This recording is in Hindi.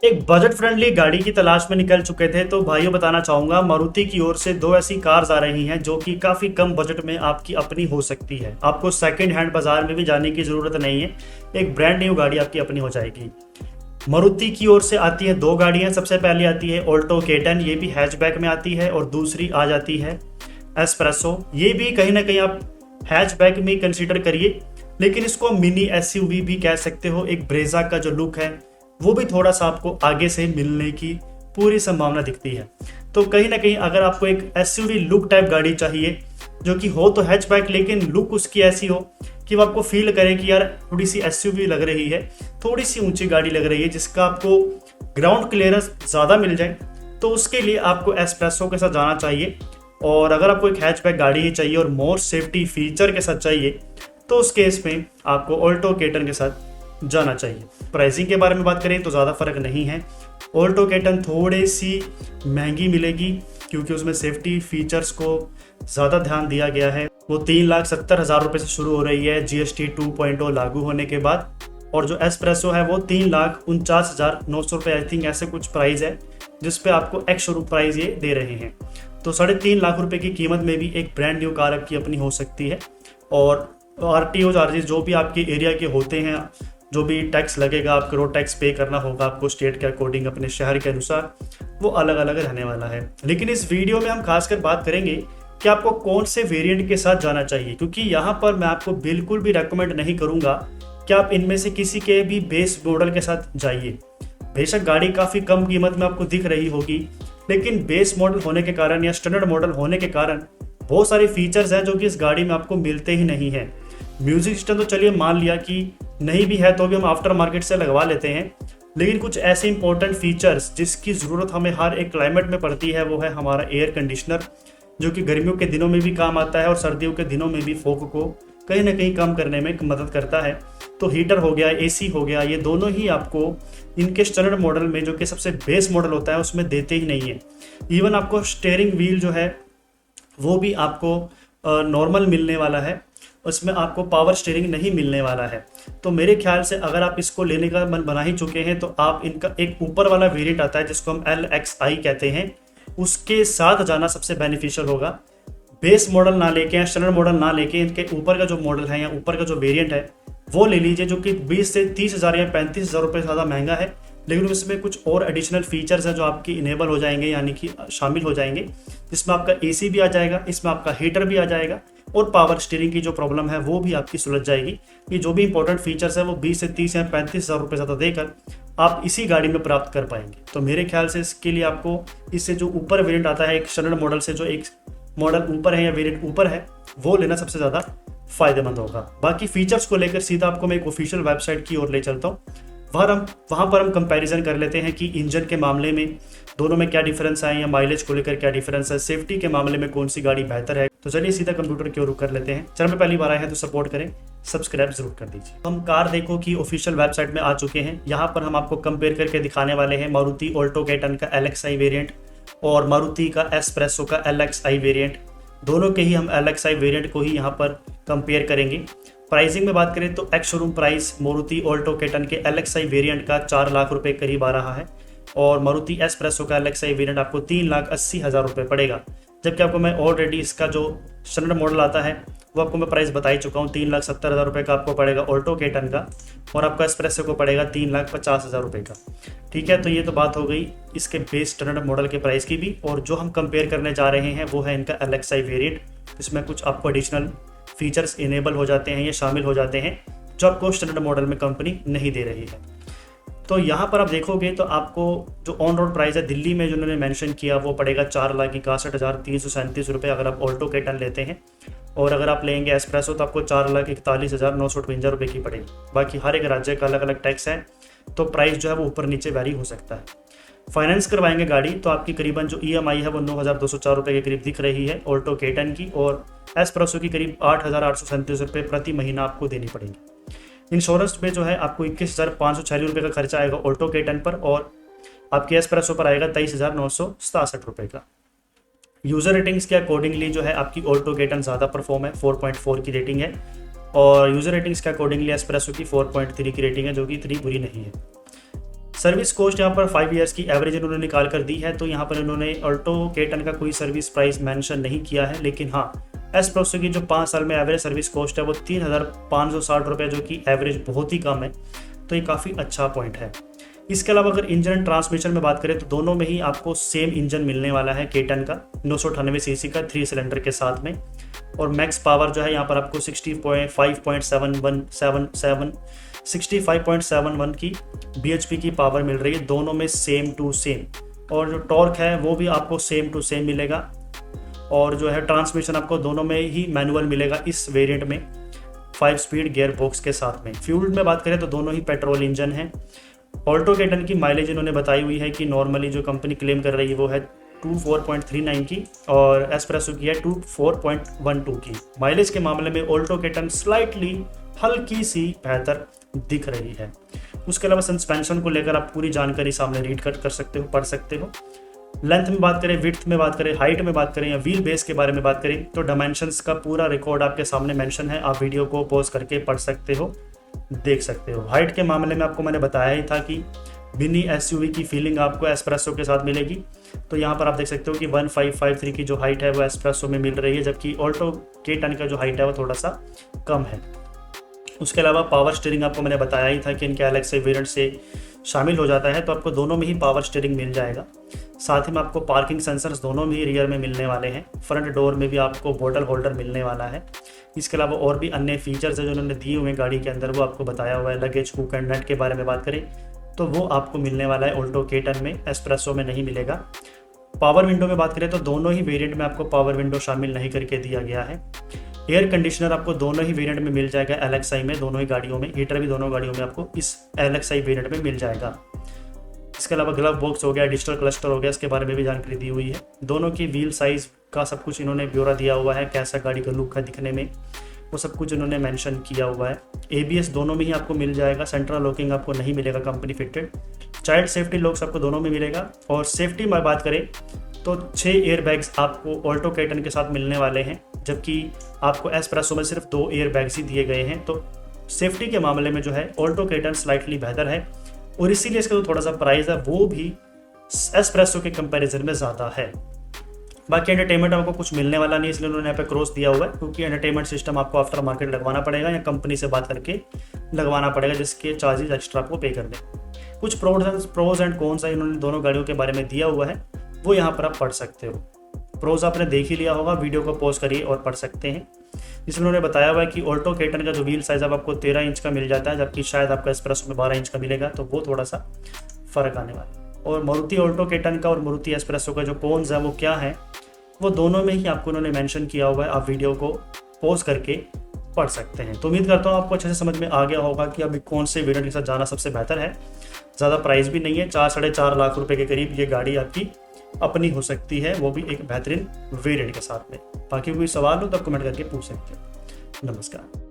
एक बजट फ्रेंडली गाड़ी की तलाश में निकल चुके थे तो भाइयों बताना चाहूंगा मारुति की ओर से दो ऐसी कार्स आ रही हैं जो कि काफ़ी कम बजट में आपकी अपनी हो सकती है। आपको सेकंड हैंड बाजार में भी जाने की ज़रूरत नहीं है, एक ब्रांड न्यू गाड़ी आपकी अपनी हो जाएगी। मारुति की ओर से आती है दो गाड़ियां। सबसे पहले आती है ऑल्टो K10, ये भी हैचबैक में आती है, और दूसरी आ जाती है एस्प्रेसो। ये भी कहीं ना कहीं आप हैचबैक में कंसीडर करिए, लेकिन इसको मिनी एसयूवी भी कह सकते हो। एक ब्रेजा का जो लुक है वो भी थोड़ा सा आपको आगे से मिलने की पूरी संभावना दिखती है। तो कहीं ना कहीं अगर आपको एक एसयूवी लुक टाइप गाड़ी चाहिए जो कि हो तो हैचबैक, लेकिन लुक उसकी ऐसी हो कि वो आपको फील करे कि यार थोड़ी सी एसयूवी लग रही है, थोड़ी सी ऊंची गाड़ी लग रही है, जिसका आपको ग्राउंड क्लियरेंस ज़्यादा मिल जाए, तो उसके लिए आपको एस्प्रेसो के साथ जाना चाहिए। और अगर आपको एक हैचबैक गाड़ी ही चाहिए और मोर सेफ्टी फीचर के साथ चाहिए तो उस केस में आपको ऑल्टो K10 के साथ जाना चाहिए। प्राइसिंग के बारे में बात करें तो ज़्यादा फर्क नहीं है। ऑल्टो K10 थोड़ी सी महंगी मिलेगी क्योंकि उसमें सेफ्टी फीचर्स को ज़्यादा ध्यान दिया गया है। वो 3,70,000 रुपये से शुरू हो रही है GST 2.0 लागू होने के बाद, और जो एस्प्रेसो है वो 3,49,900 रुपये आई थिंक ऐसे कुछ प्राइस है, जिसपे आपको एक्स शोरूम प्राइस ये दे रहे हैं। तो 3.5 लाख रुपये की कीमत में भी एक ब्रांड न्यू कार आपकी अपनी हो सकती है। और RTO चार्जेस जो भी आपके एरिया के होते हैं, जो भी टैक्स लगेगा, आपको रोड टैक्स पे करना होगा आपको स्टेट के अकॉर्डिंग, अपने शहर के अनुसार, वो अलग अलग रहने वाला है। लेकिन इस वीडियो में हम खासकर बात करेंगे कि आपको कौन से वेरिएंट के साथ जाना चाहिए, क्योंकि यहाँ पर मैं आपको बिल्कुल भी रेकमेंड नहीं करूँगा कि आप इनमें से किसी के भी बेस मॉडल के साथ जाइए। बेशक गाड़ी काफ़ी कम कीमत में आपको दिख रही होगी, लेकिन बेस मॉडल होने के कारण या स्टैंडर्ड मॉडल होने के कारण बहुत सारे फीचर्स हैं जो कि इस गाड़ी में आपको मिलते ही नहीं हैं। म्यूजिक सिस्टम तो चलिए मान लिया कि नहीं भी है तो भी हम आफ्टर मार्केट से लगवा लेते हैं, लेकिन कुछ ऐसे इंपॉर्टेंट फीचर्स जिसकी ज़रूरत हमें हर एक क्लाइमेट में पड़ती है वो है हमारा एयर कंडीशनर, जो कि गर्मियों के दिनों में भी काम आता है और सर्दियों के दिनों में भी फॉग को कहीं ना कहीं कम करने में मदद करता है। तो हीटर हो गया, AC हो गया, ये दोनों ही आपको इनके स्टैंडर्ड मॉडल में, जो कि सबसे बेस मॉडल होता है, उसमें देते ही नहीं है। इवन आपको स्टीयरिंग व्हील जो है वो भी आपको नॉर्मल मिलने वाला है, उसमें आपको पावर स्टीयरिंग नहीं मिलने वाला है। तो मेरे ख्याल से अगर आप इसको लेने का मन बना ही चुके हैं तो आप इनका एक ऊपर वाला वेरिएंट आता है जिसको हम LXI कहते हैं, उसके साथ जाना सबसे बेनिफिशियल होगा। बेस मॉडल ना लेके या स्टैंडर्ड मॉडल ना लेके इनके ऊपर का जो मॉडल है या ऊपर का जो वेरिएंट है वो ले लीजिए, जो कि 20 से 30,000 या 35,000 रुपये ज़्यादा महंगा है, लेकिन उसमें कुछ और एडिशनल फीचर्स हैं जो आपकी इनेबल हो जाएंगे, यानी कि शामिल हो जाएंगे, जिसमें आपका AC भी आ जाएगा, इसमें आपका हीटर भी आ जाएगा, और पावर स्टीयरिंग की जो प्रॉब्लम है वो भी आपकी सुलझ जाएगी। ये जो भी इंपॉर्टेंट फीचर्स है वो 20 से 30 या 35,000 रुपये ज़्यादा देकर आप इसी गाड़ी में प्राप्त कर पाएंगे। तो मेरे ख्याल से इसके लिए आपको इससे जो ऊपर वेरिएंट आता है, एक स्टैंडर्ड मॉडल से जो एक मॉडल ऊपर है या वेरिएंट ऊपर है, वो लेना सबसे ज़्यादा फायदेमंद होगा। बाकी फीचर्स को लेकर सीधा आपको मैं एक ऑफिशियल वेबसाइट की ओर ले चलता हूँ। वहाँ पर हम कंपैरिजन कर लेते हैं कि इंजन के मामले में दोनों में क्या डिफरेंस है, या माइलेज को लेकर क्या डिफरेंस है, सेफ्टी के मामले में कौन सी गाड़ी बेहतर है। तो चलिए सीधा कंप्यूटर की ओर कर लेते हैं। चैनल में पहली बार आए हैं तो सपोर्ट करें, सब्सक्राइब जरूर कर दीजिए। हम कार देखो की ऑफिशियल वेबसाइट में आ चुके हैं। यहाँ पर हम आपको कंपेयर करके दिखाने वाले हैं मारुति ऑल्टो K10 का LXI वेरिएंट और मारुति का एस्प्रेसो का LXI वेरिएंट। दोनों के ही हम LXI वेरिएंट को ही यहाँ पर कंपेयर करेंगे। प्राइसिंग में बात करें तो ex showroom price Maruti Alto K10 के LXI वेरिएंट का 4 लाख रुपए करीब आ रहा है, और मारुति एस्प्रेसो का LXI वेरिएंट आपको 3,80,000 रुपये पड़ेगा। जबकि आपको मैं ऑलरेडी इसका जो स्टैंडर्ड मॉडल आता है वो आपको मैं प्राइस बता ही चुका हूँ, 3,70,000 रुपये का आपको पड़ेगा ऑल्टो K10 का, और आपका एस्प्रेसो को पड़ेगा 3,50,000 रुपये का। ठीक है, तो ये तो बात हो गई इसके बेस स्टैंडर्ड मॉडल के प्राइस की भी। और जो हम कंपेयर करने जा रहे हैं वो है इनका LXI वेरिएंट, इसमें कुछ आपको एडिशनल फीचर्स इनेबल हो जाते हैं या शामिल हो जाते हैं जो आपको स्टैंडर्ड मॉडल में कंपनी नहीं दे रही है। तो यहाँ पर आप देखोगे तो आपको जो ऑन रोड प्राइस है दिल्ली में जो उन्होंने मेंशन किया वो पड़ेगा 4,61,337 रुपये अगर आप ऑल्टो K10 लेते हैं, और अगर आप लेंगे एस्प्रेसो तो आपको 4,41,958 रुपये की पड़ेगी। बाकी हर एक राज्य का अलग अलग टैक्स है, तो प्राइस जो है वो ऊपर नीचे वैरी हो सकता है। फाइनेंस करवाएंगे गाड़ी तो आपकी करीबन जो EMI है वो 9,204 रुपये के करीब दिख रही है ऑल्टो K10 की, और एस्प्रेसो की करीब 8,837 रुपये प्रति महीना आपको देनी पड़ेगी। इंश्योरेंस पे जो है आपको 21,546 रुपये का खर्चा आएगा ऑल्टो K10 पर, और आपके एस्प्रेसो पर आएगा 23,967 रुपये का। यूज़र रेटिंग्स के अकॉर्डिंगली जो है आपकी ऑल्टो K10 ज़्यादा परफॉर्म है, 4.4 की रेटिंग है, और यूज़र रेटिंग्स के अकॉर्डिंगली एस्प्रेसो की 4.3 की रेटिंग है, जो कि इतनी बुरी नहीं है। सर्विस कॉस्ट यहाँ पर 5 ईयर्स की एवरेज इन्होंने निकाल कर दी है। तो यहाँ पर इन्होंने ऑल्टो K10 का कोई सर्विस प्राइस मेंशन नहीं किया है, लेकिन हाँ एस्प्रेसो की जो 5 साल में एवरेज सर्विस कॉस्ट है वो 3,560 रुपये, जो कि एवरेज बहुत ही कम है। तो ये काफ़ी अच्छा पॉइंट है। इसके अलावा अगर इंजन एंड ट्रांसमिशन में बात करें तो दोनों में ही आपको सेम इंजन मिलने वाला है K10 का 998 सीसी का 3 सिलेंडर के साथ में। और मैक्स पावर जो है यहाँ पर आपको 65.71 की bhp की पावर मिल रही है, दोनों में सेम टू सेम। और जो टॉर्क है वो भी आपको सेम टू सेम मिलेगा। और जो है ट्रांसमिशन आपको दोनों में ही मैनुअल मिलेगा इस वेरिएंट में 5 स्पीड गियर बॉक्स के साथ में। फ्यूल में बात करें तो दोनों ही पेट्रोल इंजन है। ऑल्टो K10 की माइलेज इन्होंने बताई हुई है कि नॉर्मली जो कंपनी क्लेम कर रही है वो है 24.39 की, और एस्प्रेसो की है 24.12 की। माइलेज के मामले में ऑल्टो K10 स्लाइटली हल्की सी बेहतर दिख रही है। उसके अलावा सस्पेंशन को लेकर आप पूरी जानकारी सामने रीड कर सकते हो, पढ़ सकते हो। लेंथ में बात करें, विड्थ में बात करें, हाइट में बात करें या व्हील बेस के बारे में बात करें तो डायमेंशंस का पूरा रिकॉर्ड आपके सामने मेंशन है। आप वीडियो को पॉज करके पढ़ सकते हो, देख सकते हो। हाइट के मामले में आपको मैंने बताया ही था कि मिनी एसयूवी की फीलिंग आपको एस्प्रेसो के साथ मिलेगी। तो यहाँ पर आप देख सकते हो कि 1553 की जो हाइट है वो एस्प्रेसो में मिल रही है, जबकि ऑल्टो K10 का जो हाइट है वो थोड़ा सा कम है। उसके अलावा पावर स्टीयरिंग आपको मैंने बताया ही था कि इनके अलग से वेरिएंट से शामिल हो जाता है, तो आपको दोनों में ही पावर स्टीयरिंग मिल जाएगा। साथ ही में आपको पार्किंग सेंसर्स दोनों में ही रियर में मिलने वाले हैं। फ्रंट डोर में भी आपको बोतल होल्डर मिलने वाला है। इसके अलावा और भी अन्य फीचर्स है जो उन्होंने दिए हुए हैं गाड़ी के अंदर, वो आपको बताया हुआ है। लगेज हुक एंड नेट के बारे में बात करें तो वो आपको मिलने वाला है ऑल्टो K10 में, एस्प्रेसो में नहीं मिलेगा। पावर विंडो में बात करें तो दोनों ही वेरिएंट में आपको पावर विंडो शामिल नहीं करके दिया गया है। एयर कंडीशनर आपको दोनों ही वेरिएंट में मिल जाएगा LXi में, दोनों ही गाड़ियों में। हीटर भी दोनों गाड़ियों में आपको इस LXi वेरिएंट में मिल जाएगा। इसके अलावा ग्लव बॉक्स हो गया, डिजिटल क्लस्टर हो गया, इसके बारे में भी जानकारी दी हुई है। दोनों की व्हील साइज़ का सब कुछ इन्होंने ब्यौरा दिया हुआ है, कैसा गाड़ी का लुक है दिखने में, वो सब कुछ इन्होंने मेंशन किया हुआ है। ABS दोनों में ही आपको मिल जाएगा। सेंट्रल लॉकिंग आपको नहीं मिलेगा company fitted. Child safety locks आपको दोनों में मिलेगा। और सेफ्टी में बात करें तो 6 एयर बैग्स आपको ऑल्टो K10 के साथ मिलने वाले हैं, जबकि आपको एस्प्रेसो में सिर्फ 2 एयर बैग्स ही दिए गए हैं। तो सेफ्टी के मामले में जो है ऑल्टो K10 स्लाइटली बेहतर है, और इसीलिए इसका जो थोड़ा सा प्राइस है वो भी एस्प्रेसो के कंपैरिजन में ज़्यादा है। बाकी एंटरटेनमेंट आपको कुछ मिलने वाला नहीं, इसलिए उन्होंने यहाँ पे क्रॉस दिया हुआ है, क्योंकि एंटरटेनमेंट सिस्टम आपको आफ्टर मार्केट लगवाना पड़ेगा या कंपनी से बात करके लगवाना पड़ेगा, जिसके चार्जेस एक्स्ट्रा आपको पे करने। कुछ प्रोज एंड कॉन्स इन्होंने दोनों गाड़ियों के बारे में दिया हुआ है, वो यहाँ पर आप पढ़ सकते हो। प्रोज आपने देख ही लिया होगा, वीडियो को पॉज करिए और पढ़ सकते हैं। जिसमें उन्होंने बताया हुआ है कि ऑल्टो K10 का जो व्हील साइज अब आपको 13 इंच का मिल जाता है, जबकि शायद आपका एस्प्रेसो में 12 इंच का मिलेगा, तो वो थोड़ा सा फर्क आने वाला है। और मारुति ऑल्टो K10 का और मारुति एस्प्रेसो का जो कॉन्स है वो क्या है, वो दोनों में ही आपको उन्होंने मेंशन किया हुआ है। आप वीडियो को पॉज करके पढ़ सकते हैं। तो उम्मीद करता हूँ आपको अच्छे से समझ में आ गया होगा कि अभी कौन से वेरिएंट के साथ जाना सबसे बेहतर है। ज़्यादा प्राइस भी नहीं है, 4-4.5 लाख रुपए के करीब ये गाड़ी आपकी अपनी हो सकती है, वो भी एक बेहतरीन वेरिएंट के साथ में। बाकी कोई सवाल हो तो आप कमेंट करके पूछ सकते हैं। नमस्कार।